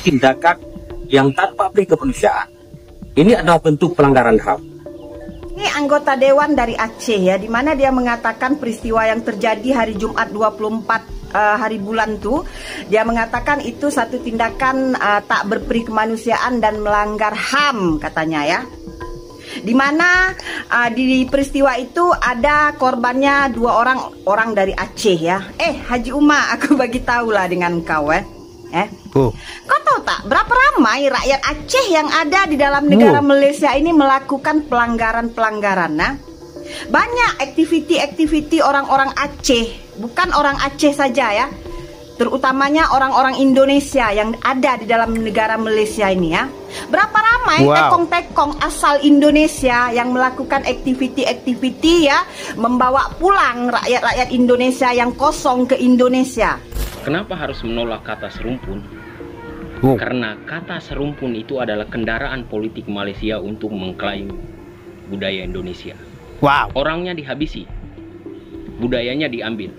tindakan yang tanpa peri kemanusiaan. Ini adalah bentuk pelanggaran HAM. Ini anggota dewan dari Aceh ya, di mana dia mengatakan peristiwa yang terjadi hari Jumat 24 hari bulan tuh, dia mengatakan itu satu tindakan tak berperi kemanusiaan dan melanggar HAM katanya ya. Di mana di peristiwa itu ada korbannya 2 orang dari Aceh ya. Haji Uma, aku bagi tahu lah dengan kau Kau tahu tak berapa ramai rakyat Aceh yang ada di dalam negara Malaysia ini melakukan pelanggaran-pelanggaran? Nah, banyak aktiviti-aktiviti orang-orang Aceh, bukan orang Aceh saja ya, terutamanya orang-orang Indonesia yang ada di dalam negara Malaysia ini ya. Berapa ramai tekong-tekong asal Indonesia yang melakukan aktiviti-aktiviti ya, membawa pulang rakyat-rakyat Indonesia yang kosong ke Indonesia. Kenapa harus menolak kata serumpun? Karena kata serumpun itu adalah kendaraan politik Malaysia untuk mengklaim budaya Indonesia. Orangnya dihabisi, budayanya diambil.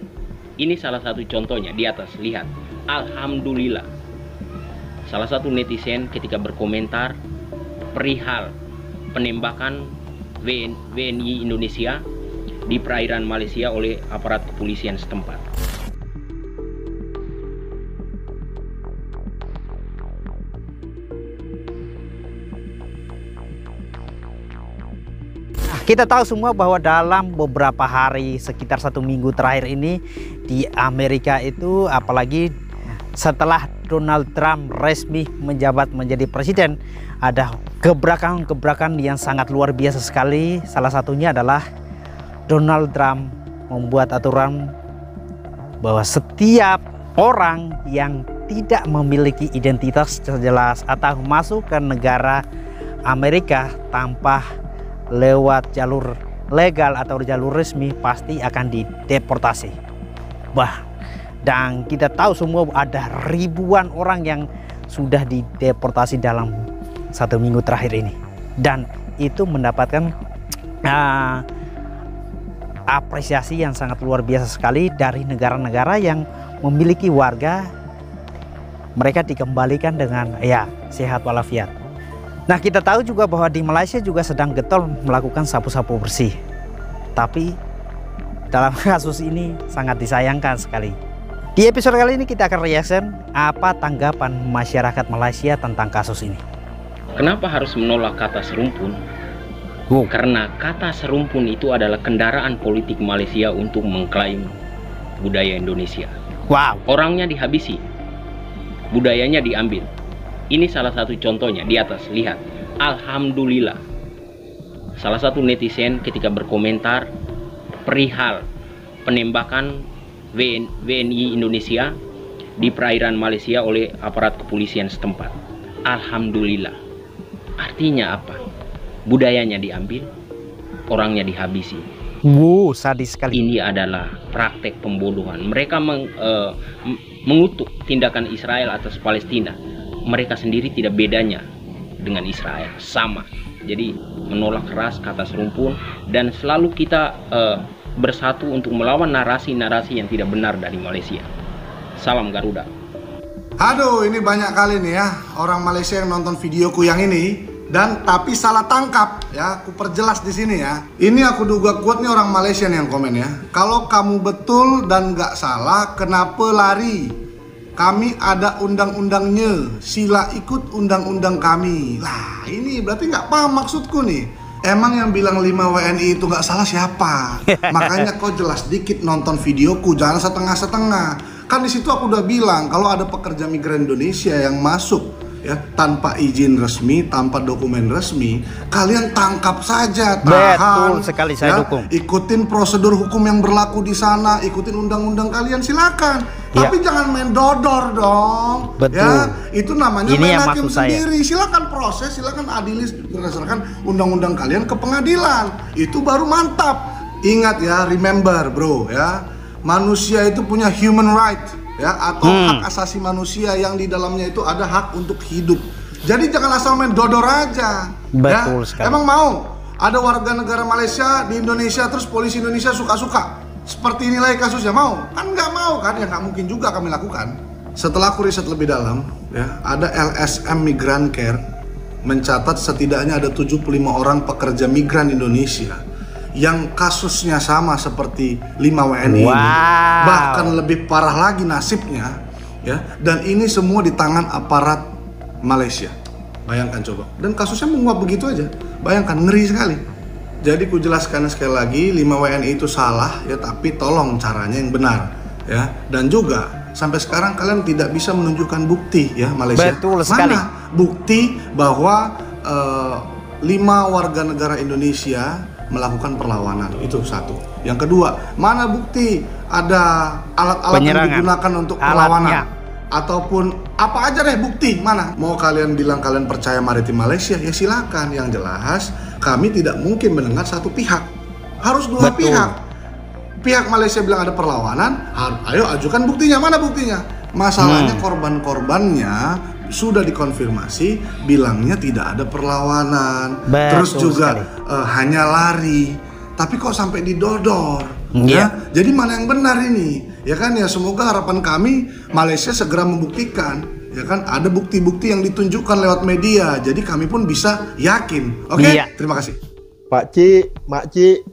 Ini salah satu contohnya di atas, lihat. Alhamdulillah. Salah satu netizen ketika berkomentar perihal penembakan WNI Indonesia di perairan Malaysia oleh aparat kepolisian setempat. Kita tahu semua bahwa dalam beberapa hari, sekitar 1 minggu terakhir ini di Amerika itu, apalagi setelah Donald Trump resmi menjabat menjadi presiden, ada gebrakan-gebrakan yang sangat luar biasa sekali. Salah satunya adalah Donald Trump membuat aturan bahwa setiap orang yang tidak memiliki identitas jelas atau masuk ke negara Amerika tanpa lewat jalur legal atau jalur resmi pasti akan dideportasi. Dan kita tahu semua ada ribuan orang yang sudah dideportasi dalam 1 minggu terakhir ini, dan itu mendapatkan apresiasi yang sangat luar biasa sekali dari negara-negara yang memiliki warga mereka dikembalikan dengan sehat walafiat. Nah, kita tahu juga bahwa di Malaysia juga sedang getol melakukan sapu-sapu bersih. Tapi dalam kasus ini sangat disayangkan sekali. Di episode kali ini kita akan reaction apa tanggapan masyarakat Malaysia tentang kasus ini. Kenapa harus menolak kata serumpun? Karena kata serumpun itu adalah kendaraan politik Malaysia untuk mengklaim budaya Indonesia. Orangnya dihabisi, budayanya diambil. Ini salah satu contohnya di atas, lihat. Alhamdulillah. Salah satu netizen ketika berkomentar perihal penembakan WNI Indonesia di perairan Malaysia oleh aparat kepolisian setempat. Alhamdulillah. Artinya apa? Budayanya diambil, orangnya dihabisi. Sadis sekali. Ini adalah praktek pembodohan. Mereka mengutuk tindakan Israel atas Palestina. Mereka sendiri tidak bedanya dengan Israel, sama. Jadi menolak keras kata serumpun, dan selalu kita bersatu untuk melawan narasi-narasi yang tidak benar dari Malaysia. Salam Garuda. Aduh, ini banyak kali nih ya orang Malaysia yang nonton videoku yang ini dan tapi salah tangkap ya. Aku perjelas di sini ya. Ini aku duga kuat nih orang Malaysia nih yang komen ya. Kalau kamu betul dan nggak salah, kenapa lari? Kami ada undang-undangnya, sila ikut undang-undang kami. Lah, ini berarti nggak paham maksudku nih. Emang yang bilang 5 WNI itu nggak salah siapa? Makanya kau jelas dikit nonton videoku, jangan setengah-setengah. Kan di situ aku udah bilang kalau ada pekerja migran Indonesia yang masuk ya tanpa izin resmi, tanpa dokumen resmi, kalian tangkap saja, tahan. Betul sekali, saya dukung. Ikutin prosedur hukum yang berlaku di sana, ikutin undang-undang kalian, silakan. Tapi jangan main dodor dong. Betul. Ya, itu namanya ini main yang hakim sendiri. saya. Silakan proses, silakan adili berdasarkan undang-undang kalian ke pengadilan. Itu baru mantap. Ingat ya, remember bro ya, manusia itu punya human right ya, atau hak asasi manusia yang di dalamnya itu ada hak untuk hidup. Jadi jangan asal main dodor aja. Betul ya. sekali. Emang mau ada warga negara Malaysia di Indonesia terus polisi Indonesia suka-suka seperti inilah kasusnya, mau? Kan nggak mau kan, ya nggak mungkin juga kami lakukan. Setelah aku riset lebih dalam, ya, ada LSM Migran Care mencatat setidaknya ada 75 orang pekerja migran Indonesia yang kasusnya sama seperti 5 WNI ini, bahkan lebih parah lagi nasibnya, ya. Dan ini semua di tangan aparat Malaysia. Bayangkan coba. Dan kasusnya menguap begitu aja. Bayangkan, ngeri sekali. Jadi ku jelaskan sekali lagi, 5 WNI itu salah, ya, tapi tolong caranya yang benar, ya. Dan juga sampai sekarang kalian tidak bisa menunjukkan bukti, ya, Malaysia. Betul sekali. Mana bukti bahwa 5 warga negara Indonesia melakukan perlawanan? Itu satu. Yang kedua, mana bukti ada alat-alat yang digunakan untuk perlawanan? Ataupun apa aja deh bukti, mana? Mau kalian bilang kalian percaya maritim Malaysia, ya silakan. Yang jelas kami tidak mungkin mendengar satu pihak, harus dua pihak. Pihak Malaysia bilang ada perlawanan, ayo ajukan buktinya, mana buktinya? Masalahnya korban-korbannya sudah dikonfirmasi, bilangnya tidak ada perlawanan. Terus juga hanya lari, tapi kok sampai didodor, ya? Jadi mana yang benar ini? Ya kan, ya, semoga harapan kami Malaysia segera membuktikan, ya kan, ada bukti-bukti yang ditunjukkan lewat media, jadi kami pun bisa yakin. Oke? Terima kasih. Pak Ci, Mak Ci,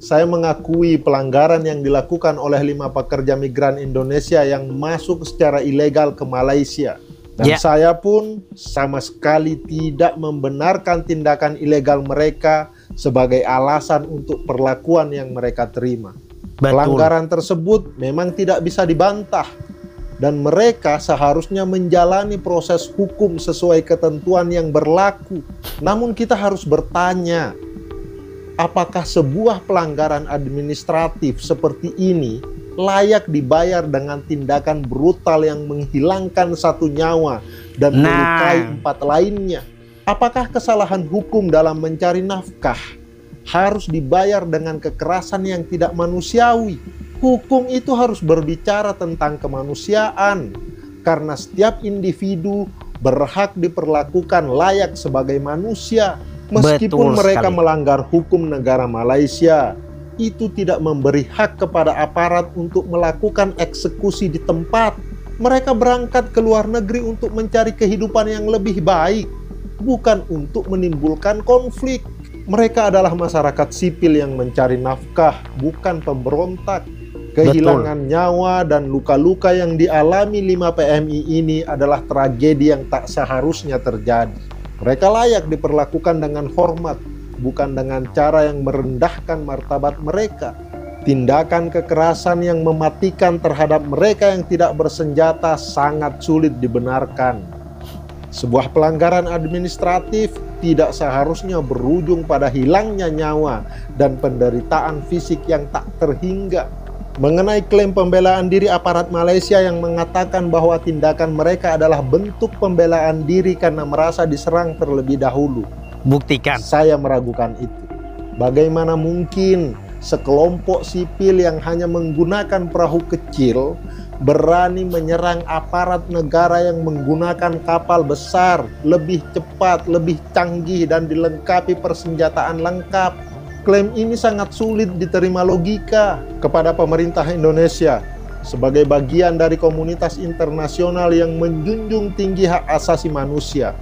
saya mengakui pelanggaran yang dilakukan oleh 5 pekerja migran Indonesia yang masuk secara ilegal ke Malaysia. Dan saya pun sama sekali tidak membenarkan tindakan ilegal mereka sebagai alasan untuk perlakuan yang mereka terima. Pelanggaran tersebut memang tidak bisa dibantah, dan mereka seharusnya menjalani proses hukum sesuai ketentuan yang berlaku. Namun kita harus bertanya, apakah sebuah pelanggaran administratif seperti ini layak dibayar dengan tindakan brutal yang menghilangkan 1 nyawa dan melukai 4 lainnya? Apakah kesalahan hukum dalam mencari nafkah harus dibayar dengan kekerasan yang tidak manusiawi? Hukum itu harus berbicara tentang kemanusiaan, karena setiap individu berhak diperlakukan layak sebagai manusia. Meskipun mereka melanggar hukum negara Malaysia, itu tidak memberi hak kepada aparat untuk melakukan eksekusi di tempat. Mereka berangkat ke luar negeri untuk mencari kehidupan yang lebih baik, bukan untuk menimbulkan konflik. Mereka adalah masyarakat sipil yang mencari nafkah, bukan pemberontak. Kehilangan nyawa dan luka-luka yang dialami 5 PMI ini adalah tragedi yang tak seharusnya terjadi. Mereka layak diperlakukan dengan hormat, bukan dengan cara yang merendahkan martabat mereka. Tindakan kekerasan yang mematikan terhadap mereka yang tidak bersenjata sangat sulit dibenarkan. Sebuah pelanggaran administratif tidak seharusnya berujung pada hilangnya nyawa dan penderitaan fisik yang tak terhingga. Mengenai klaim pembelaan diri aparat Malaysia yang mengatakan bahwa tindakan mereka adalah bentuk pembelaan diri karena merasa diserang terlebih dahulu, buktikan. Saya meragukan itu. Bagaimana mungkin sekelompok sipil yang hanya menggunakan perahu kecil berani menyerang aparat negara yang menggunakan kapal besar, lebih cepat, lebih canggih, dan dilengkapi persenjataan lengkap? Klaim ini sangat sulit diterima logika kepada pemerintah Indonesia sebagai bagian dari komunitas internasional yang menjunjung tinggi hak asasi manusia.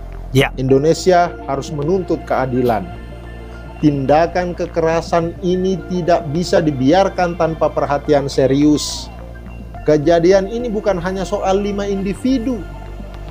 Indonesia harus menuntut keadilan. Tindakan kekerasan ini tidak bisa dibiarkan tanpa perhatian serius. Kejadian ini bukan hanya soal 5 individu,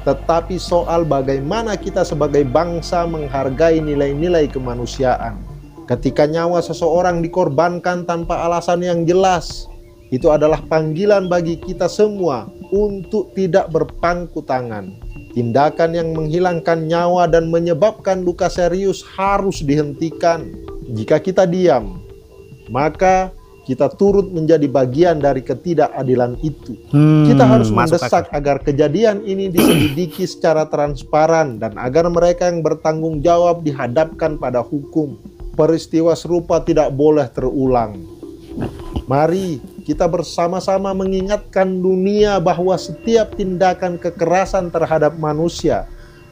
tetapi soal bagaimana kita sebagai bangsa menghargai nilai-nilai kemanusiaan. Ketika nyawa seseorang dikorbankan tanpa alasan yang jelas, itu adalah panggilan bagi kita semua untuk tidak berpangku tangan. Tindakan yang menghilangkan nyawa dan menyebabkan luka serius harus dihentikan. Jika kita diam, maka kita turut menjadi bagian dari ketidakadilan itu. Kita harus mendesak agar kejadian ini diselidiki secara transparan dan agar mereka yang bertanggung jawab dihadapkan pada hukum. Peristiwa serupa tidak boleh terulang. Mari kita bersama-sama mengingatkan dunia bahwa setiap tindakan kekerasan terhadap manusia,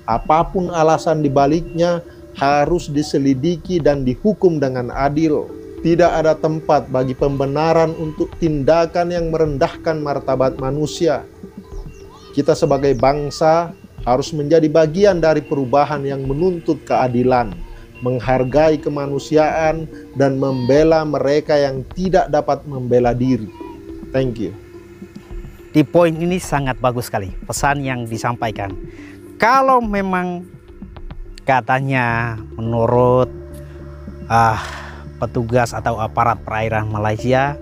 apapun alasan dibaliknya, harus diselidiki dan dihukum dengan adil. Tidak ada tempat bagi pembenaran untuk tindakan yang merendahkan martabat manusia. Kita sebagai bangsa harus menjadi bagian dari perubahan yang menuntut keadilan, menghargai kemanusiaan, dan membela mereka yang tidak dapat membela diri. Thank you. Di poin ini sangat bagus sekali pesan yang disampaikan. Kalau memang katanya menurut petugas atau aparat perairan Malaysia,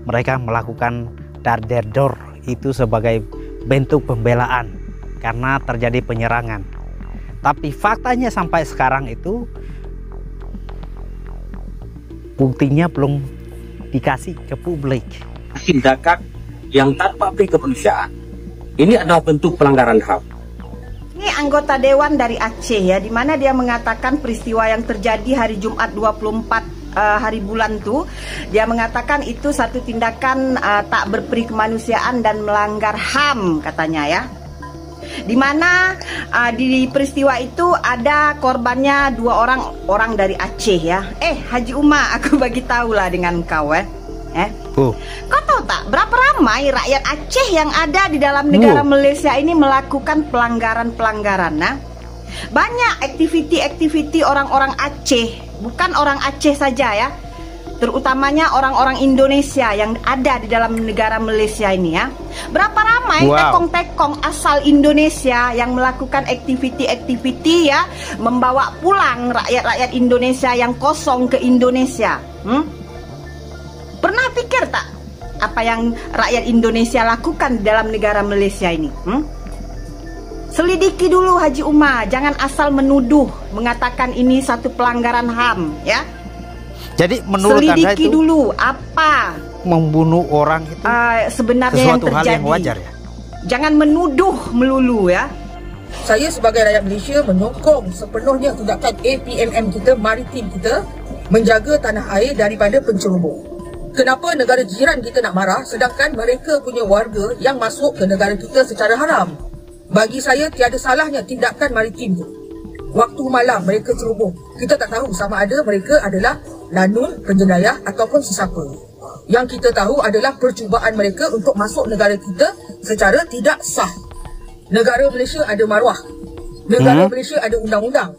mereka melakukan dar der dor itu sebagai bentuk pembelaan karena terjadi penyerangan. Tapi faktanya sampai sekarang itu buktinya belum dikasih ke publik. Tindakan yang tanpa kemanusiaan ini adalah bentuk pelanggaran HAM. Ini anggota dewan dari Aceh ya, di mana dia mengatakan peristiwa yang terjadi hari Jumat 24 hari bulan tuh, dia mengatakan itu satu tindakan tak berperi kemanusiaan dan melanggar HAM katanya ya. Di mana di peristiwa itu ada korbannya 2 orang dari Aceh ya. Haji Uma, aku bagi tahu lah dengan kau Kau tahu tak berapa ramai rakyat Aceh yang ada di dalam negara Malaysia ini melakukan pelanggaran-pelanggaran? Nah, banyak aktiviti-aktiviti orang-orang Aceh, bukan orang Aceh saja ya, terutamanya orang-orang Indonesia yang ada di dalam negara Malaysia ini ya. Berapa ramai tekong-tekong asal Indonesia yang melakukan aktiviti-aktiviti ya, membawa pulang rakyat-rakyat Indonesia yang kosong ke Indonesia. Pernah pikir tak apa yang rakyat Indonesia lakukan di dalam negara Malaysia ini? Selidiki dulu Haji Uma, jangan asal menuduh, mengatakan ini satu pelanggaran HAM ya. Jadi menurut Anda itu dulu apa membunuh orang itu sebenarnya yang terjadi. Hal yang wajar ya? Jangan menuduh melulu ya. Saya sebagai rakyat Malaysia menyokong sepenuhnya tindakan APMM kita, maritim kita, menjaga tanah air daripada penceroboh. Kenapa negara jiran kita nak marah sedangkan mereka punya warga yang masuk ke negara kita secara haram? Bagi saya tiada salahnya tindakan maritim itu. Waktu malam mereka ceroboh, kita tak tahu sama ada mereka adalah lanun, penjenayah ataupun sesiapa. Yang kita tahu adalah percubaan mereka untuk masuk negara kita secara tidak sah. Negara Malaysia ada maruah. Negara Malaysia ada undang-undang.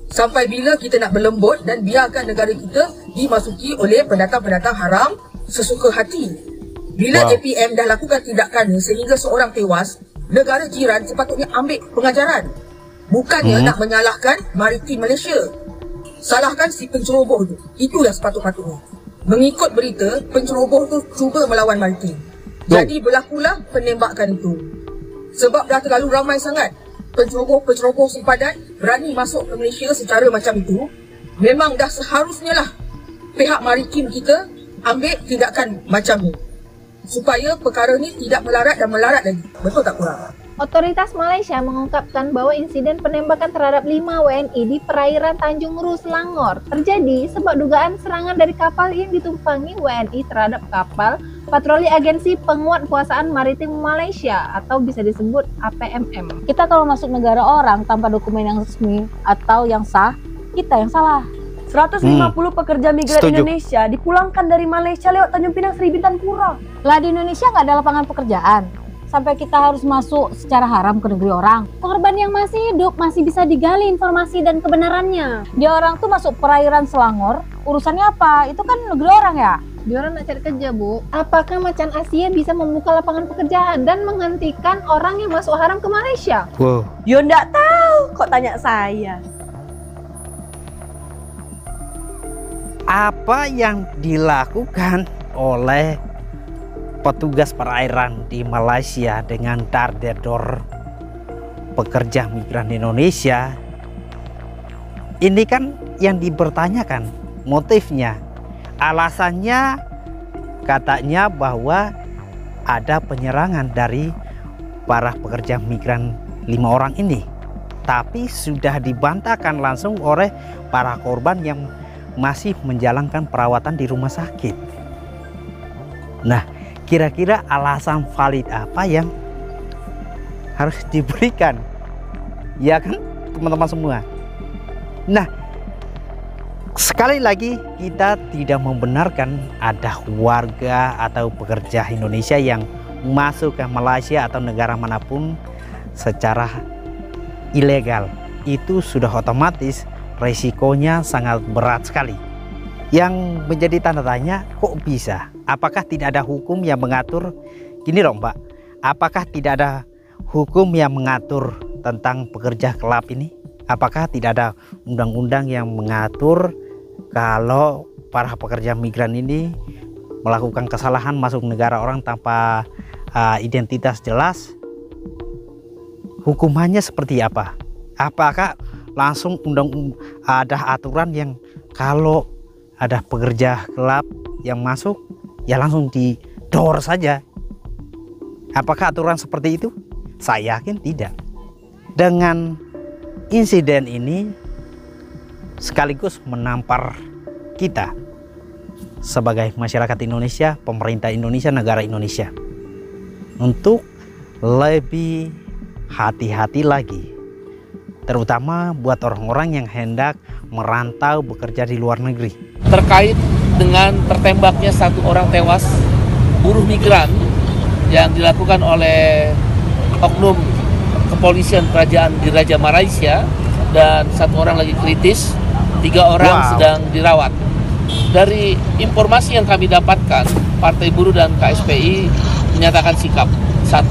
Sampai bila kita nak berlembut dan biarkan negara kita dimasuki oleh pendatang-pendatang haram sesuka hati? Bila APM dah lakukan tindakannya sehingga seorang tewas, negara jiran sepatutnya ambil pengajaran. Bukannya nak menyalahkan maritim Malaysia. Salahkan si penceroboh itu. Itulah sepatut-patutnya. Mengikut berita, penceroboh itu cuba melawan maritim. Jadi berlakulah penembakan itu. Sebab dah terlalu ramai sangat penceroboh-penceroboh sempadan berani masuk ke Malaysia secara macam itu, memang dah seharusnya lah pihak maritim kita ambil tindakan macam ni supaya perkara ni tidak melarat dan melarat lagi. Betul tak kurang? Otoritas Malaysia mengungkapkan bahwa insiden penembakan terhadap 5 WNI di perairan Tanjung Ru, Selangor terjadi sebab dugaan serangan dari kapal yang ditumpangi WNI terhadap kapal patroli Agensi Penguatkuasaan Maritim Malaysia atau bisa disebut APMM. Kita kalau masuk negara orang tanpa dokumen yang resmi atau yang sah, kita yang salah. 150 pekerja migran Indonesia dipulangkan dari Malaysia lewat Tanjung Pinang, Sri Bintang Pura. Lah di Indonesia nggak ada lapangan pekerjaan. Sampai kita harus masuk secara haram ke negeri orang. Korban yang masih hidup masih bisa digali informasi dan kebenarannya. Dia orang tuh masuk perairan Selangor, urusannya apa? Itu kan negeri orang ya? Dia orang nak cari kerja, Bu. Apakah Macan Asia bisa membuka lapangan pekerjaan dan menghentikan orang yang masuk haram ke Malaysia? Yo ndak tahu, kok tanya saya. Apa yang dilakukan oleh petugas perairan di Malaysia dengan dar der dor pekerja migran Indonesia ini kan yang dipertanyakan motifnya. Alasannya katanya bahwa ada penyerangan dari para pekerja migran 5 orang ini, tapi sudah dibantahkan langsung oleh para korban yang masih menjalankan perawatan di rumah sakit. Nah, kira-kira alasan valid apa yang harus diberikan? Ya kan teman-teman semua. Nah, sekali lagi kita tidak membenarkan ada warga atau pekerja Indonesia yang masuk ke Malaysia atau negara manapun secara ilegal, itu sudah otomatis resikonya sangat berat sekali. Yang menjadi tanda tanya, kok bisa? Apakah tidak ada hukum yang mengatur? Gini loh Mbak, apakah tidak ada hukum yang mengatur tentang pekerja gelap ini? Apakah tidak ada undang-undang yang mengatur kalau para pekerja migran ini melakukan kesalahan masuk negara orang tanpa identitas jelas? Hukumannya seperti apa? Apakah langsung ada aturan yang kalau ada pekerja gelap yang masuk ya langsung didor saja? Apakah aturan seperti itu? Saya yakin tidak. Dengan insiden ini sekaligus menampar kita sebagai masyarakat Indonesia, pemerintah Indonesia, negara Indonesia untuk lebih hati-hati lagi, terutama buat orang-orang yang hendak merantau bekerja di luar negeri. Terkait dengan tertembaknya satu orang tewas buruh migran yang dilakukan oleh oknum kepolisian kerajaan di Raja Malaysia, dan satu orang lagi kritis, 3 orang sedang dirawat. Dari informasi yang kami dapatkan, Partai Buruh dan KSPI menyatakan sikap. 1,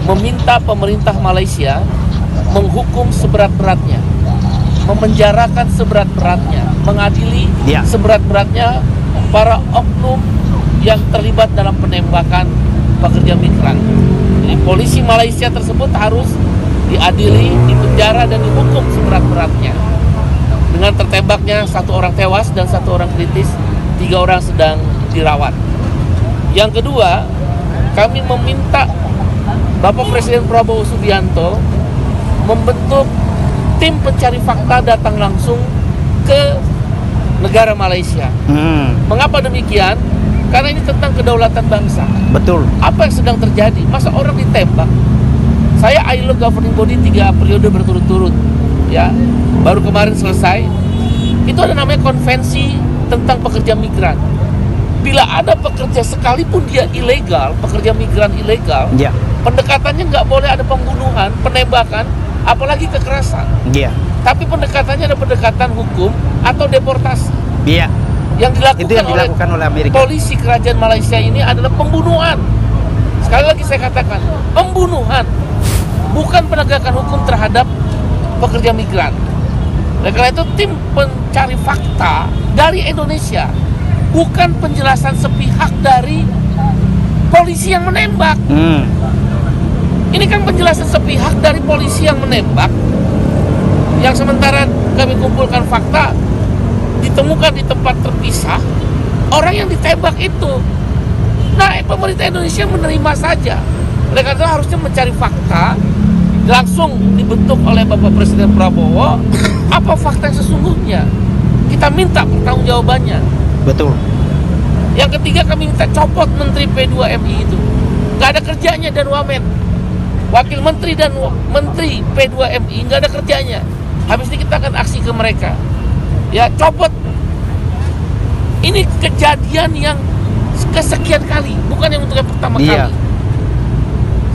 meminta pemerintah Malaysia menghukum seberat-beratnya, memenjarakan seberat-beratnya, mengadili seberat-beratnya para oknum yang terlibat dalam penembakan pekerja migran. Jadi polisi Malaysia tersebut harus diadili, dipenjara dan dihukum seberat-beratnya. Dengan tertembaknya 1 orang tewas dan 1 orang kritis, 3 orang sedang dirawat. Yang kedua, kami meminta Bapak Presiden Prabowo Subianto membentuk tim pencari fakta datang langsung ke negara Malaysia. Mengapa demikian? Karena ini tentang kedaulatan bangsa. Betul. Apa yang sedang terjadi? Masa orang ditembak? Saya ILO Governing Body 3 periode berturut-turut, ya, baru kemarin selesai. Itu ada namanya konvensi tentang pekerja migran. Bila ada pekerja sekalipun dia ilegal, pekerja migran ilegal, pendekatannya nggak boleh ada pembunuhan, penembakan, apalagi kekerasan. Tapi pendekatannya ada pendekatan hukum atau deportasi. Yang dilakukan oleh Amerika. Polisi kerajaan Malaysia ini adalah pembunuhan. Sekali lagi saya katakan, pembunuhan, bukan penegakan hukum terhadap pekerja migran. Oleh karena itu tim pencari fakta dari Indonesia, bukan penjelasan sepihak dari polisi yang menembak. Ini kan penjelasan sepihak dari polisi yang menembak, yang sementara kami kumpulkan fakta, ditemukan di tempat terpisah orang yang ditembak itu. Nah, pemerintah Indonesia menerima saja. Oleh karena itu harusnya mencari fakta, langsung dibentuk oleh Bapak Presiden Prabowo. Apa fakta yang sesungguhnya? Kita minta pertanggungjawabannya. Betul. Yang ketiga, kami minta copot Menteri P2MI itu. Nggak ada kerjanya dan wamen. Wakil Menteri dan Menteri P2MI nggak ada kerjanya. Habis ini kita akan aksi ke mereka. Ya, copot. Ini kejadian yang kesekian kali, bukan yang untuk yang pertama kali.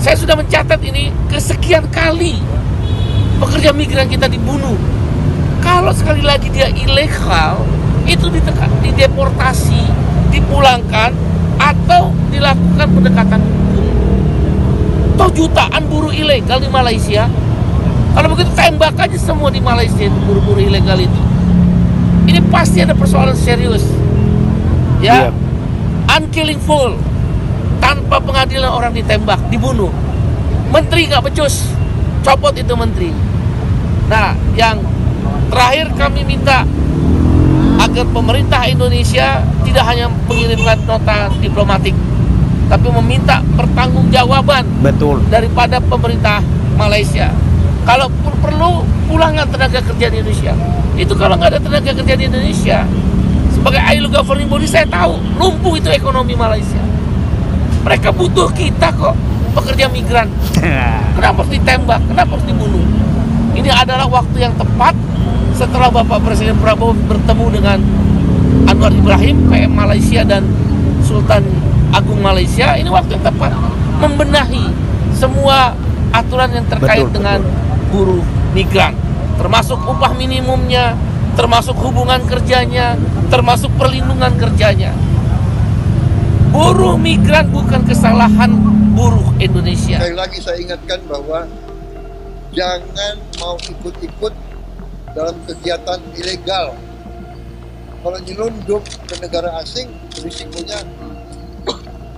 Saya sudah mencatat ini kesekian kali pekerja migran kita dibunuh. Kalau sekali lagi dia ilegal, itu dideportasi, dipulangkan, atau dilakukan pendekatan hukum. Toh jutaan buruh ilegal di Malaysia. Kalau begitu tembak aja semua di Malaysia itu buruh-buruh ilegal itu. Ini pasti ada persoalan serius. Ya, unkillingful, tanpa pengadilan orang ditembak, dibunuh. Menteri nggak becus, copot itu menteri. Nah, yang terakhir kami minta agar pemerintah Indonesia tidak hanya mengirimkan nota diplomatik, tapi meminta pertanggungjawaban daripada pemerintah Malaysia. Kalau perlu pulangkan tenaga kerja di Indonesia. Itu kalau nggak ada tenaga kerja di Indonesia, sebagai ILO Governing Body saya tahu lumpuh itu ekonomi Malaysia. Mereka butuh kita kok, pekerja migran. Kenapa harus ditembak? Kenapa harus dibunuh? Ini adalah waktu yang tepat setelah Bapak Presiden Prabowo bertemu dengan Anwar Ibrahim, PM Malaysia, dan Sultan Agung Malaysia ini waktu yang tepat membenahi semua aturan yang terkait dengan buruh migran, termasuk upah minimumnya, termasuk hubungan kerjanya, termasuk perlindungan kerjanya. Buruh migran bukan kesalahan buruh Indonesia. Sekali lagi saya ingatkan bahwa jangan mau ikut-ikut dalam kegiatan ilegal. Kalau nyelundup ke negara asing, risikonya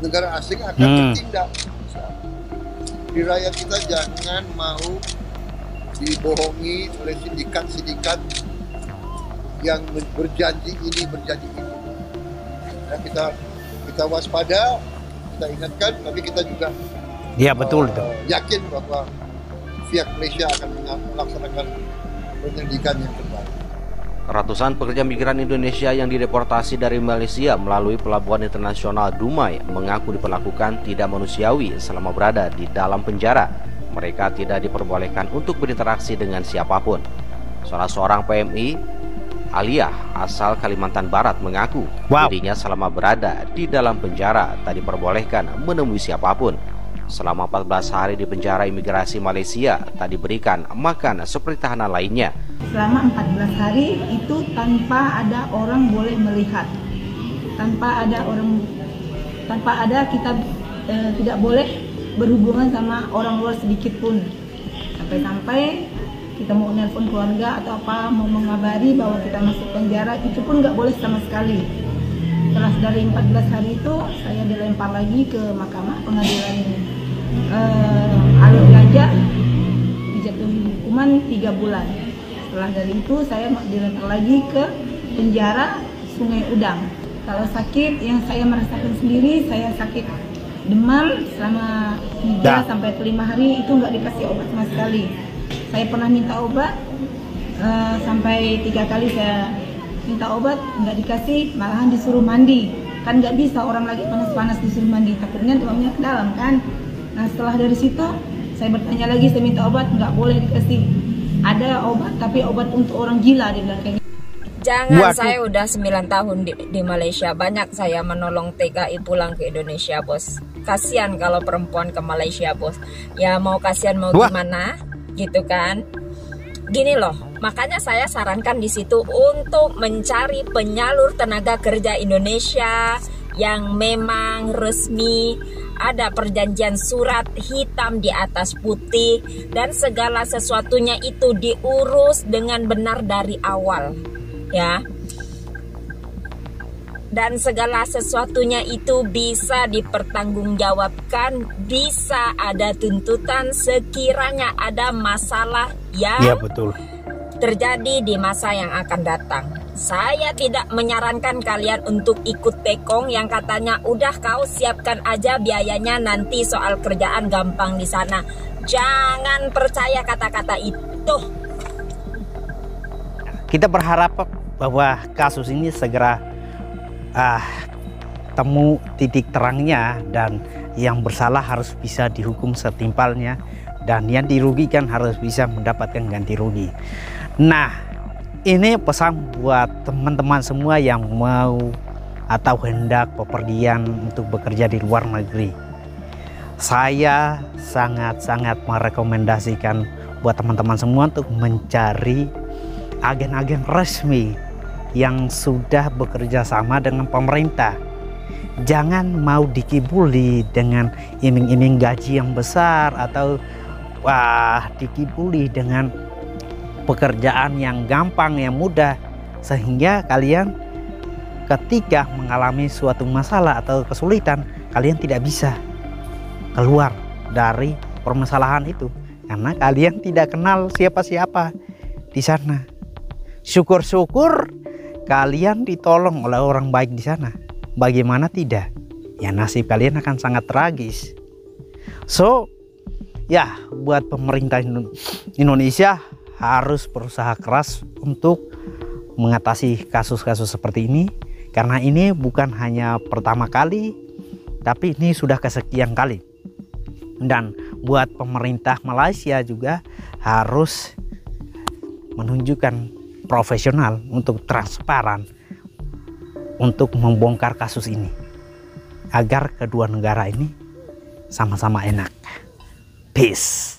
negara asing akan bertindak. Di rakyat kita jangan mau dibohongi oleh sindikat-sindikat yang berjanji ini, berjanji itu. Ya, kita waspada, kita ingatkan, tapi kita juga betul itu. Yakin bahwa pihak Malaysia akan melaksanakan penyelidikan yang terbaik. Ratusan pekerja migran Indonesia yang dideportasi dari Malaysia melalui pelabuhan internasional Dumai mengaku diperlakukan tidak manusiawi selama berada di dalam penjara. Mereka tidak diperbolehkan untuk berinteraksi dengan siapapun. Salah seorang PMI, Aliyah, asal Kalimantan Barat, mengaku dirinya selama berada di dalam penjara tak diperbolehkan menemui siapapun. Selama 14 hari di penjara imigrasi Malaysia tak diberikan makan seperti tahanan lainnya. Selama 14 hari itu tanpa ada orang boleh melihat, tanpa ada kita tidak boleh berhubungan sama orang luar sedikit pun. Sampai-sampai kita mau nelpon keluarga atau apa, mau mengabari bahwa kita masuk penjara, itu pun nggak boleh sama sekali. Setelah dari 14 hari itu saya dilempar lagi ke mahkamah pengadilan Alur Gajah, dijatuhi hukuman 3 bulan. Setelah dari itu saya dilempar lagi ke penjara Sungai Udang. Kalau sakit yang saya merasakan sendiri, saya sakit demam selama 3 sampai 5 hari, itu nggak dikasih obat sama sekali. Saya pernah minta obat sampai 3 kali saya minta obat, nggak dikasih, malahan disuruh mandi. Kan nggak bisa orang lagi panas-panas disuruh mandi, takutnya demamnya ke dalam kan. Nah setelah dari situ saya bertanya lagi, saya minta obat, nggak boleh dikasih. Ada obat tapi obat untuk orang gila, dia bilang kayak gitu. Jangan, saya udah 9 tahun di Malaysia, banyak saya menolong TKI pulang ke Indonesia, bos. Kasihan kalau perempuan ke Malaysia, bos. Ya mau kasihan mau gimana gitu kan. Gini loh, makanya saya sarankan di situ untuk mencari penyalur tenaga kerja Indonesia yang memang resmi, ada perjanjian surat hitam di atas putih, dan segala sesuatunya itu diurus dengan benar dari awal, ya. Dan segala sesuatunya itu bisa dipertanggungjawabkan, bisa ada tuntutan sekiranya ada masalah yang terjadi di masa yang akan datang. Saya tidak menyarankan kalian untuk ikut tekong yang katanya udah kau siapkan aja biayanya, nanti soal kerjaan gampang di sana. Jangan percaya kata-kata itu. Kita berharap bahwa kasus ini segera temu titik terangnya, dan yang bersalah harus bisa dihukum setimpalnya, dan yang dirugikan harus bisa mendapatkan ganti rugi. Nah, ini pesan buat teman-teman semua yang mau atau hendak bepergian untuk bekerja di luar negeri. Saya sangat-sangat merekomendasikan buat teman-teman semua untuk mencari agen-agen resmi yang sudah bekerja sama dengan pemerintah. Jangan mau dikibuli dengan iming-iming gaji yang besar atau dikibuli dengan pekerjaan yang gampang, yang mudah, sehingga kalian ketika mengalami suatu masalah atau kesulitan, kalian tidak bisa keluar dari permasalahan itu karena kalian tidak kenal siapa-siapa di sana. Syukur-syukur kalian ditolong oleh orang baik di sana. Bagaimana tidak? Ya nasib kalian akan sangat tragis. So, ya buat pemerintah Indonesia harus berusaha keras untuk mengatasi kasus-kasus seperti ini, karena ini bukan hanya pertama kali, tapi ini sudah kesekian kali. Dan buat pemerintah Malaysia juga harus menunjukkan profesional untuk transparan untuk membongkar kasus ini. agar kedua negara ini sama-sama enak. Peace.